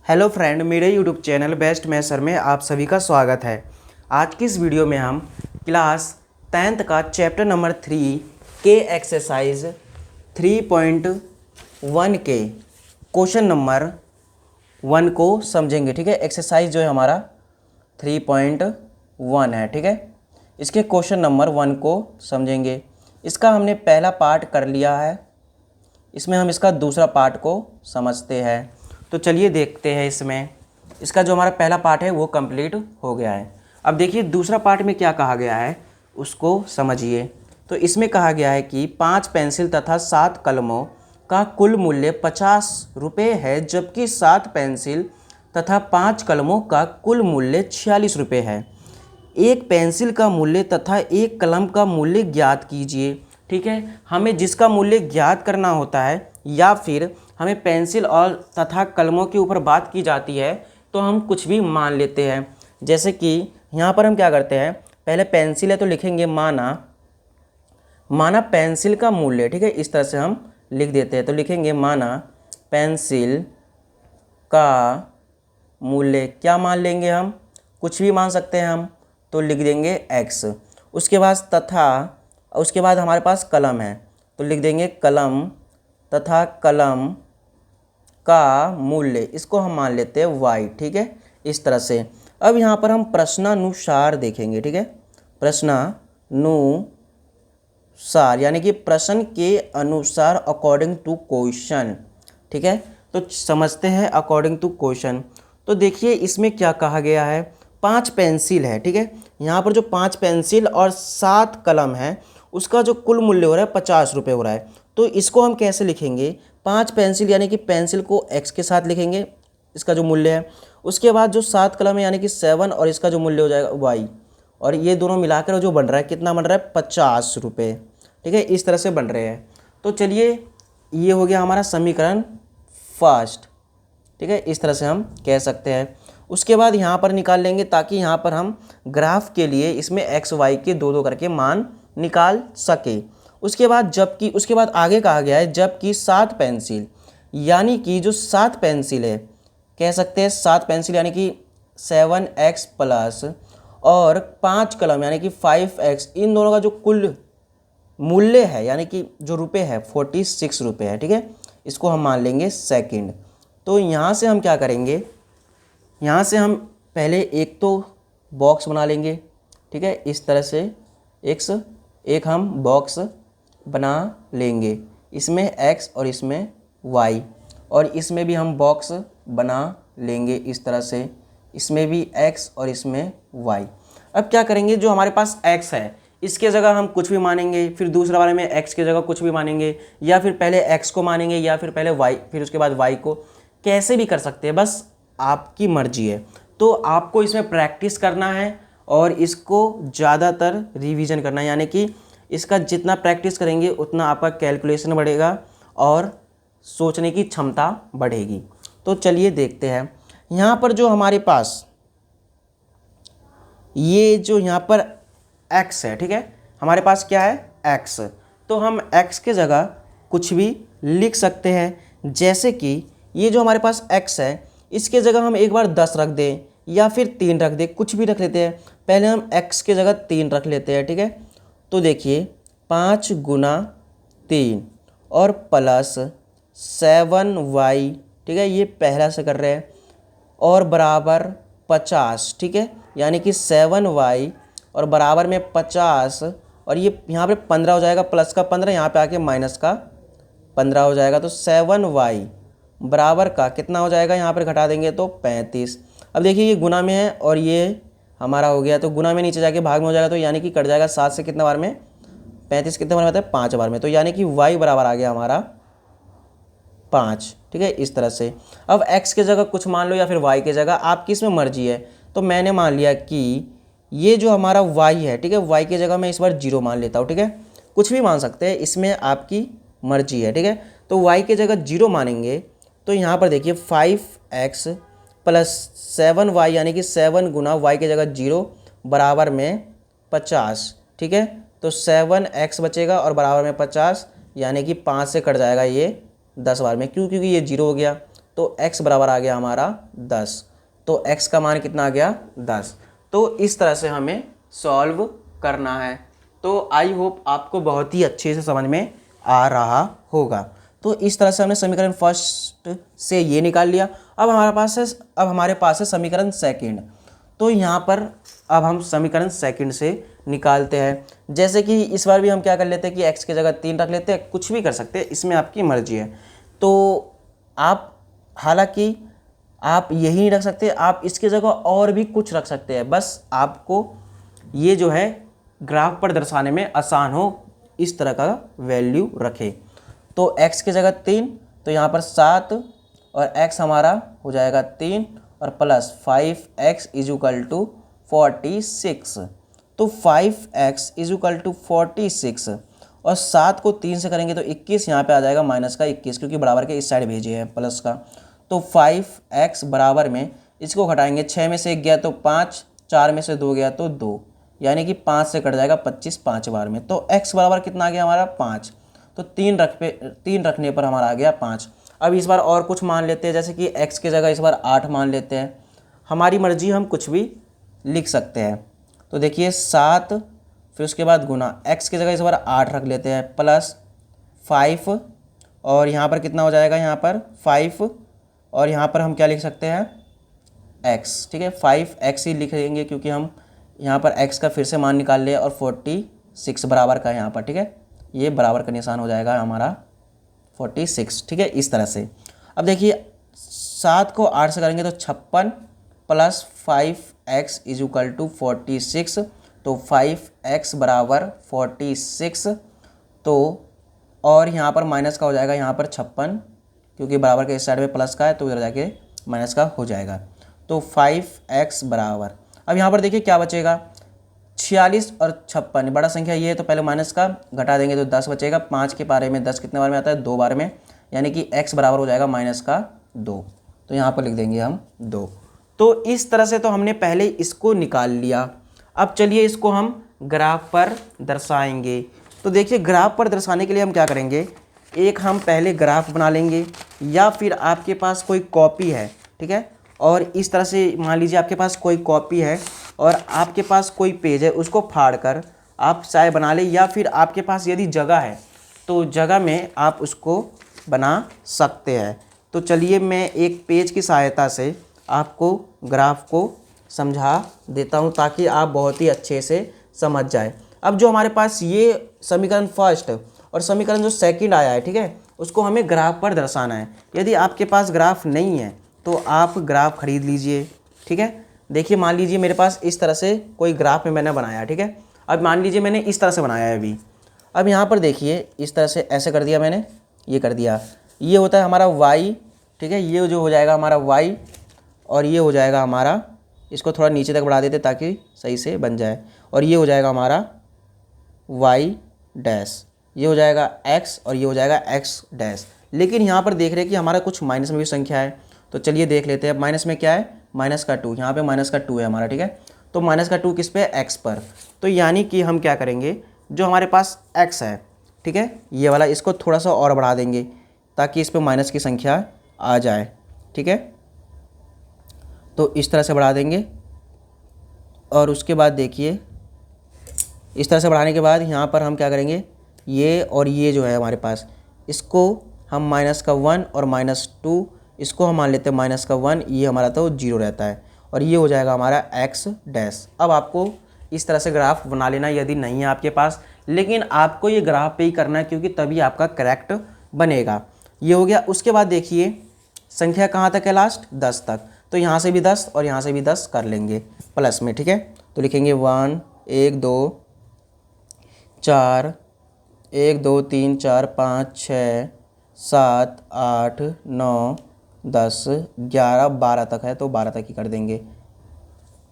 Hello friend, मेरे YouTube channel best मैथर में आप सभी का स्वागत है। आज की इस वीडियो में हम क्लास 10th का चैप्टर नंबर 3 के एक्सरसाइज 3.1 के क्वेश्चन नंबर 1 को समझेंगे। ठीक है, एक्सरसाइज जो है हमारा 3.1 है। ठीक है, इसके क्वेश्चन नंबर 1 को समझेंगे। इसका हमने पहला पार्ट कर लिया है, इसमें हम इसका दूसरा पार्ट को समझते हैं। तो चलिए देखते हैं। इसमें इसका जो हमारा पहला पार्ट है वो कंप्लीट हो गया है। अब देखिए दूसरा पार्ट में क्या कहा गया है उसको समझिए। तो इसमें कहा गया है कि 5 पेंसिल तथा 7 कलमों का कुल मूल्य 50 रुपये है, जबकि 7 पेंसिल तथा 5 कलमों का कुल मूल्य 46 रुपये है। एक पेंसिल का मूल्य तथा एक कलम का मूल्य ज्ञात कीजिए। ठीक है, हमें जिसका मूल्य ज्ञात करना होता है या फिर हमें पेंसिल और तथा कलमों के ऊपर बात की जाती है तो हम कुछ भी मान लेते हैं। जैसे कि यहाँ पर हम क्या करते हैं, पहले पेंसिल है तो लिखेंगे माना पेंसिल का मूल्य। ठीक है, इस तरह से हम लिख देते हैं। तो लिखेंगे माना पेंसिल का मूल्य, क्या मान लेंगे हम, कुछ भी मान सकते हैं हम, तो लिख देंगे x। उसके बाद तथा, उसके बाद हमारे पास कलम है तो लिख देंगे कलम तथा कलम का मूल्य, इसको हम मान लेते हैं y। ठीक है, इस तरह से। अब यहाँ पर हम प्रश्नानुसार देखेंगे। ठीक है, प्रश्नानुसार यानी कि प्रश्न के अनुसार, अकॉर्डिंग टू क्वेश्चन। ठीक है, तो समझते हैं अकॉर्डिंग टू क्वेश्चन। तो देखिए इसमें क्या कहा गया है, 5 पेंसिल है। ठीक है, यहाँ पर जो 5 पेंसिल और 7 कलम है उसका जो कुल मूल्य हो रहा है 50 रुपये हो रहा है। तो इसको हम कैसे लिखेंगे, 5 पेंसिल यानी कि पेंसिल को x के साथ लिखेंगे, इसका जो मूल्य है। उसके बाद जो 7 कलम है यानी कि 7 और इसका जो मूल्य हो जाएगा y, और ये दोनों मिलाकर जो बन रहा है कितना बन रहा है 50 रुपये। ठीक है, इस तरह से बन रहे हैं। तो चलिए ये हो गया हमारा समीकरण फर्स्ट। ठीक है, इस तरह से हम कह सकते हैं। उसके बाद यहाँ पर निकाल लेंगे ताकि यहाँ पर हम ग्राफ के लिए इसमें x y के दो करके मान निकाल सके। उसके बाद आगे कहा गया है जबकि 7 पेंसिल यानी कि जो 7 पेंसिल है, कह सकते हैं 7 पेंसिल यानी कि 7x प्लस और 5 कलम यानी कि 5x, इन दोनों का जो कुल मूल्य है यानी कि जो रुपये है 46 रुपये है। ठीक है, इसको हम मान लेंगे सेकंड। तो यहाँ से हम क्या करेंगे, यहाँ से हम पहले एक तो बॉक्स बना लेंगे। ठीक है, इस तरह से एक हम बॉक्स बना लेंगे, इसमें x और इसमें y, और इसमें भी हम बॉक्स बना लेंगे इस तरह से, इसमें भी x और इसमें y। अब क्या करेंगे, जो हमारे पास x है इसके जगह हम कुछ भी मानेंगे, फिर दूसरा वाले में x के जगह कुछ भी मानेंगे, या फिर पहले x को मानेंगे या फिर पहले y, फिर उसके बाद y को, कैसे भी कर सकते हैं, बस आपकी मर्जी है। तो आपको इसमें प्रैक्टिस करना है और इसको ज़्यादातर रिवीजन करना है, यानी कि इसका जितना प्रैक्टिस करेंगे उतना आपका कैलकुलेशन बढ़ेगा और सोचने की क्षमता बढ़ेगी। तो चलिए देखते हैं। यहाँ पर जो हमारे पास ये जो यहाँ पर x है, ठीक है, हमारे पास क्या है x, तो हम x के जगह कुछ भी लिख सकते हैं। जैसे कि ये जो हमारे पास x है इसके जगह हम एक बार 10 रख दें या फिर 3 रख दें, कुछ भी रख लेते हैं। पहले हम x के जगह 3 रख लेते हैं। ठीक है, तो देखिए 5 गुना 3 और प्लस 7y, ठीक है, ये पहला से कर रहे हैं, और बराबर 50। ठीक है, यानी कि 7y और बराबर में 50, और ये यहाँ पे 15 हो जाएगा, प्लस का 15, यहाँ पे आके माइनस का 15 हो जाएगा। तो 7y बराबर का कितना हो जाएगा, यहाँ पर घटा देंगे तो 35। अब देखिए ये गुना में है और ये हमारा हो गया, तो गुना में नीचे जाके भाग में हो जाएगा, तो यानी कि कट जाएगा 7 से कितना बार में, 35 कितने बार में आता है 5 बार में, तो यानी कि y बराबर आ गया हमारा 5। ठीक है, इस तरह से। अब x के जगह कुछ मान लो या फिर y के जगह, आपकी इसमें मर्जी है। तो मैंने मान लिया कि ये जो हमारा y है, ठीक है, y की जगह मैं इस बार 0 मान लेता हूँ। ठीक है, कुछ भी मान सकते हैं, इसमें आपकी मर्जी है। ठीक है, तो y के जगह 0 मानेंगे तो यहाँ पर देखिए 5x प्लस 7y यानी कि 7 गुना y की जगह 0 बराबर में 50। ठीक है, तो 7x बचेगा और बराबर में 50, यानी कि 5 से कट जाएगा ये 10 बार में, क्योंकि ये 0 हो गया। तो x बराबर आ गया हमारा 10। तो x का मान कितना आ गया 10। तो इस तरह से हमें सॉल्व करना है। तो आई होप आपको बहुत ही अच्छे से समझ में आ रहा होगा। तो इस तरह से हमने समीकरण फर्स्ट से ये निकाल लिया। अब हमारे पास है समीकरण सेकंड। तो यहाँ पर अब हम समीकरण सेकंड से निकालते हैं। जैसे कि इस बार भी हम क्या कर लेते हैं कि x की जगह 3 रख लेते हैं, कुछ भी कर सकते हैं, इसमें आपकी मर्जी है। तो आप हालांकि आप यही नहीं रख सकते, आप इसकी जगह और भी कुछ रख सकते हैं, बस आपको ये जो है ग्राफ पर दर्शाने में आसान हो इस तरह का वैल्यू रखें। तो x की जगह 3, तो यहाँ पर 7 और x हमारा हो जाएगा 3 और प्लस 5x इजुकल टू 46। तो 5x इजुकल टू 46 और 7 को 3 से करेंगे तो 21, यहाँ पे आ जाएगा माइनस का 21, क्योंकि बराबर के इस साइड भेजे हैं प्लस का। तो 5x बराबर में इसको घटाएंगे, 6 में से 1 गया तो 5, 4 में से 2 गया तो 2, यानी कि 5 से कट जाएगा 25 5 बार में। तो x बराबर कितना आ गया हमारा 5। तो 3 रखने पर हमारा आ गया 5। अब इस बार और कुछ मान लेते हैं, जैसे कि x की जगह इस बार 8 मान लेते हैं। हमारी मर्जी, हम कुछ भी लिख सकते हैं। तो देखिए 7, फिर उसके बाद गुना, x की जगह इस बार 8 रख लेते हैं, प्लस 5 और यहाँ पर कितना हो जाएगा, यहाँ पर 5 और यहाँ पर हम क्या लिख सकते हैं x। ठीक है, 5x ही लिखेंगे क्योंकि हम यहाँ पर x का फिर से मान निकाल लिया और 46 बराबर का है यहाँ पर। ठीक है, ये बराबर का निशान हो जाएगा हमारा 46। ठीक है, इस तरह से। अब देखिए 7 को 8 से करेंगे तो 56 प्लस 5x इजुकल टू 46। तो 5x बराबर 46। तो और यहाँ पर माइनस का हो जाएगा, यहाँ पर 56, क्योंकि बराबर के इस साइड में प्लस का है तो इधर जाके माइनस का हो जाएगा। तो 5x बराबर, अब यहाँ पर देखिए क्या बचेगा, 46 और 56, बड़ा संख्या ये है तो पहले माइनस का घटा देंगे तो 10 बचेगा। 5 के पारे में 10 कितने बार में आता है, 2 बार में, यानी कि x बराबर हो जाएगा माइनस का 2। तो यहाँ पर लिख देंगे हम 2। तो इस तरह से तो हमने पहले इसको निकाल लिया। अब चलिए इसको हम ग्राफ पर दर्शाएंगे। तो देखिए ग्राफ पर दर्शाने के लिए हम क्या करेंगे, एक हम पहले ग्राफ बना लेंगे, या फिर आपके पास कोई कॉपी है, ठीक है, और इस तरह से मान लीजिए आपके पास कोई कॉपी है और आपके पास कोई पेज है, उसको फाड़ कर आप चाहे बना लें, या फिर आपके पास यदि जगह है तो जगह में आप उसको बना सकते हैं। तो चलिए मैं एक पेज की सहायता से आपको ग्राफ को समझा देता हूं ताकि आप बहुत ही अच्छे से समझ जाए। अब जो हमारे पास ये समीकरण फर्स्ट और समीकरण जो सेकंड आया है, ठीक है, उसको हमें ग्राफ पर दर्शाना है। यदि आपके पास ग्राफ नहीं है तो आप ग्राफ खरीद लीजिए। ठीक है, देखिए मान लीजिए मेरे पास इस तरह से कोई ग्राफ में मैंने बनाया। ठीक है, अब मान लीजिए मैंने इस तरह से बनाया है अभी। अब यहाँ पर देखिए इस तरह से ऐसे कर दिया मैंने, ये कर दिया, ये होता है हमारा y। ठीक है, ये जो हो जाएगा हमारा y और ये हो जाएगा हमारा, इसको थोड़ा नीचे तक बढ़ा देते ताकि सही से बन जाए, और ये हो जाएगा हमारा y डैश, ये हो जाएगा x और ये हो जाएगा x डैश। लेकिन यहाँ पर देख रहे हैं कि हमारा कुछ माइनस में भी संख्या है, तो चलिए देख लेते हैं। माइनस में क्या है, माइनस का 2, यहाँ पे माइनस का 2 है हमारा। ठीक है, तो माइनस का 2 किस पे, x पर। तो यानी कि हम क्या करेंगे, जो हमारे पास x है, ठीक है, ये वाला, इसको थोड़ा सा और बढ़ा देंगे ताकि इस पे माइनस की संख्या आ जाए। ठीक है, तो इस तरह से बढ़ा देंगे और उसके बाद देखिए इस तरह से बढ़ाने के बाद यहाँ पर हम क्या करेंगे, ये और ये जो है हमारे पास, इसको हम माइनस का 1 और माइनस 2, इसको हम मान लेते हैं माइनस का 1, ये हमारा तो 0 रहता है, और ये हो जाएगा हमारा x डैश। अब आपको इस तरह से ग्राफ बना लेना यदि नहीं है आपके पास, लेकिन आपको ये ग्राफ पे ही करना है क्योंकि तभी आपका करेक्ट बनेगा। ये हो गया। उसके बाद देखिए संख्या कहाँ तक है, लास्ट 10 तक, तो यहाँ से भी 10 और यहाँ से भी 10 कर लेंगे प्लस में। ठीक है, तो लिखेंगे 1 1 2 4 1 2 3 4 5 6 7 8 9 10 11 12 तक है तो 12 तक ही कर देंगे।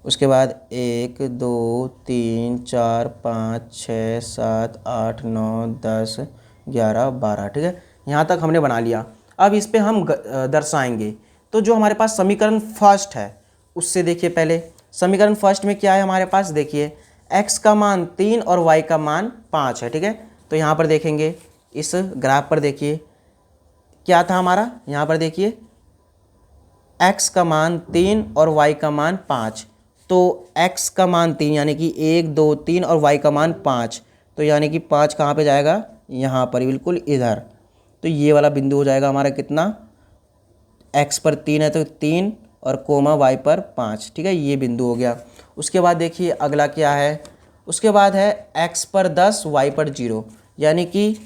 उसके बाद 1 2 3 4 5 6 7 8 9 10 11 12। ठीक है, यहाँ तक हमने बना लिया। अब इस पे हम दर्शाएंगे। तो जो हमारे पास समीकरण फर्स्ट है उससे देखिए, पहले समीकरण फर्स्ट में क्या है हमारे पास, देखिए x का मान 3 और y का मान 5 है। ठीक है, तो यहाँ पर देखेंगे इस ग्राफ पर देखिए क्या था हमारा, यहाँ पर देखिए x का मान 3 और y का मान 5, तो x का मान 3 यानी कि 1 2 3 और y का मान 5, तो यानी कि 5 कहाँ पे जाएगा, यहाँ पर बिल्कुल इधर। तो ये वाला बिंदु हो जाएगा हमारा कितना, x पर 3 है तो 3 और कोमा y पर 5, ठीक है, ये बिंदु हो गया। उसके बाद देखिए अगला क्या है, उसके बाद है x पर 10 y पर 0, यानी कि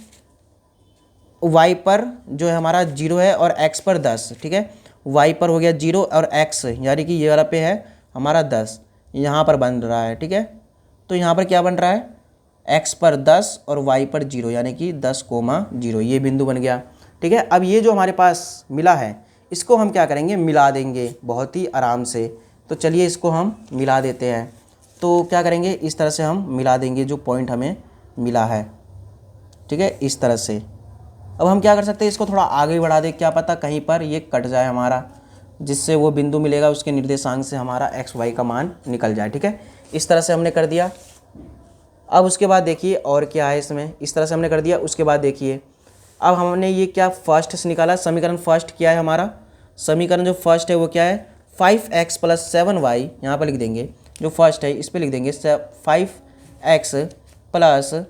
y पर जो है हमारा 0 है और x पर 10, ठीक है, y पर हो गया 0 और x यानी कि ये वाला पे है हमारा 10, यहाँ पर बन रहा है, ठीक है। तो यहाँ पर क्या बन रहा है, x पर 10 और y पर 0 यानी कि 10,0, ये बिंदु बन गया, ठीक है। अब ये जो हमारे पास मिला है इसको हम क्या करेंगे, मिला देंगे बहुत ही आराम से। तो चलिए इसको हम मिला देते हैं। तो क्या करेंगे, इस तरह से हम मिला देंगे जो पॉइंट हमें मिला है, ठीक है, इस तरह से। अब हम क्या कर सकते हैं, इसको थोड़ा आगे बढ़ा दें, क्या पता कहीं पर ये कट जाए हमारा, जिससे वो बिंदु मिलेगा उसके निर्देशांक से हमारा एक्स वाई का मान निकल जाए, ठीक है। इस तरह से हमने कर दिया। अब उसके बाद देखिए और क्या है इसमें, इस तरह से हमने कर दिया। उसके बाद देखिए अब हमने ये क्या फर्स्ट से निकाला, समीकरण फर्स्ट क्या है हमारा, समीकरण जो फर्स्ट है वो क्या है, 5x + 7y, यहाँ पर लिख देंगे जो फर्स्ट है इस पर लिख देंगे 5x +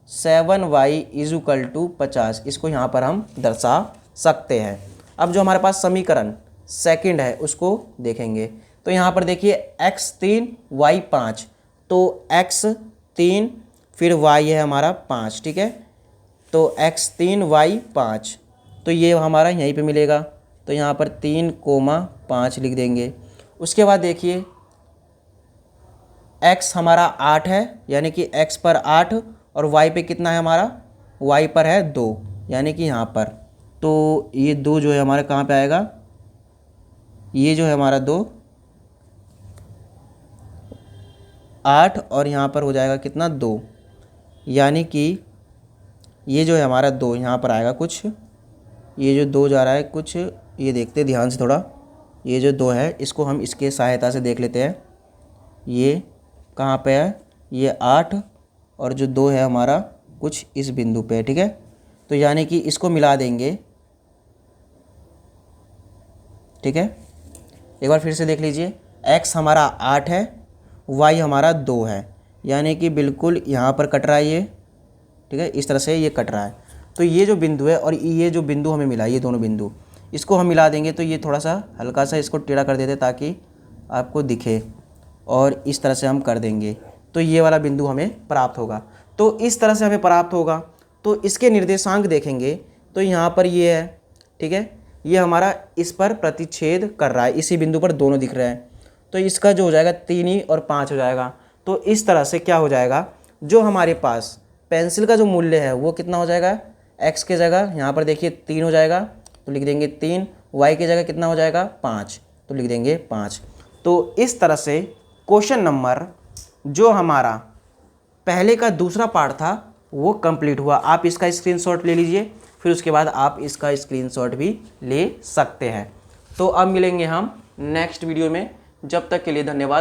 7y = 50, इसको यहाँ पर हम दर्शा सकते हैं। अब जो हमारे पास समीकरण सेकंड है उसको देखेंगे। तो यहाँ पर देखिए x 3 y 5, तो x 3 फिर y है हमारा 5, ठीक है, तो x 3 y 5, तो ये हमारा यहीं पे मिलेगा। तो यहाँ पर 3,5 लिख देंगे। उसके बाद देखिए x हमारा 8 है, यानी कि x पर 8 और y पे कितना है हमारा, y पर है 2, यानी कि यहाँ पर। तो ये 2 जो है हमारा कहाँ पे आएगा, ये जो है हमारा 2 8 और यहाँ पर हो जाएगा कितना 2, यानी कि ये जो है हमारा 2 यहाँ पर आएगा कुछ, ये जो 2 जा रहा है कुछ, ये देखते हैं ध्यान से थोड़ा, ये जो 2 है इसको हम इसके सहायता से देख लेते हैं, ये कहाँ पे है, ये 8 और जो 2 है हमारा कुछ इस बिंदु पे है, ठीक है। तो यानी कि इसको मिला देंगे, ठीक है। एक बार फिर से देख लीजिए, x हमारा 8 है, y हमारा 2 है, यानी कि बिल्कुल यहाँ पर कट रहा है ये, ठीक है, इस तरह से ये कट रहा है। तो ये जो बिंदु है और ये जो बिंदु हमें मिला, ये दोनों बिंदु, इसको हम मिला देंगे। तो ये थोड़ा सा हल्का सा इसको टेढ़ा कर देते ताकि आपको दिखे, और इस तरह से हम कर देंगे तो ये वाला बिंदु हमें प्राप्त होगा। तो इस तरह से हमें प्राप्त होगा। तो इसके निर्देशांक देखेंगे तो यहाँ पर ये है, ठीक है, ये हमारा इस पर प्रतिच्छेद कर रहा है, इसी बिंदु पर दोनों दिख रहे हैं, तो इसका जो हो जाएगा 3 और 5 हो जाएगा। तो इस तरह से क्या हो जाएगा, जो हमारे पास पेंसिल का जो मूल्य है वो कितना हो जाएगा, x के जगह यहाँ पर देखिए 3 हो जाएगा तो लिख देंगे 3, y की जगह कितना हो जाएगा 5, तो लिख देंगे 5। तो इस तरह से क्वेश्चन नंबर जो हमारा पहले का दूसरा पार्ट था वो कंप्लीट हुआ। आप इसका स्क्रीनशॉट ले लीजिए, फिर उसके बाद आप इसका स्क्रीनशॉट भी ले सकते हैं। तो अब मिलेंगे हम नेक्स्ट वीडियो में, जब तक के लिए धन्यवाद।